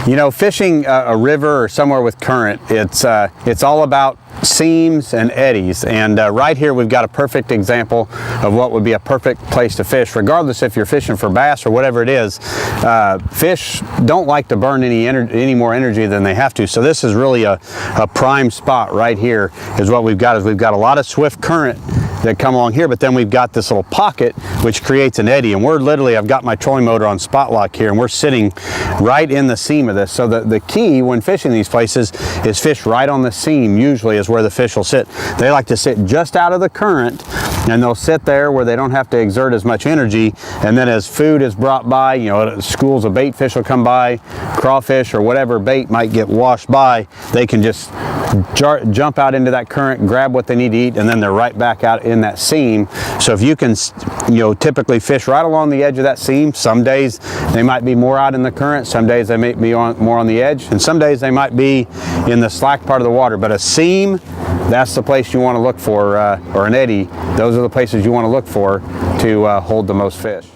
You know, fishing a river or somewhere with current, it's all about seams and eddies, and right here we've got a perfect example of what would be a perfect place to fish, regardless if you're fishing for bass or whatever it is. Fish don't like to burn any more energy than they have to, so this is really a prime spot right here. Is what we've got is we've got a lot of swift current that come along here, but then we've got this little pocket which creates an eddy, and we're literally, I've got my trolling motor on spot lock here, and we're sitting right in the seam of this. So the key when fishing these places is fish right on the seam. Usually is where the fish will sit. They like to sit just out of the current, and they'll sit there where they don't have to exert as much energy, and then as food is brought by, you know, schools of bait fish will come by, crawfish or whatever bait might get washed by, they can just jump out into that current, grab what they need to eat, and then they're right back out in that seam. So if you can, you know, typically fish right along the edge of that seam, some days they might be more out in the current, some days they may be more on the edge, and some days they might be in the slack part of the water. But a seam, that's the place you want to look for, or an eddy, those are the places you want to look for to hold the most fish.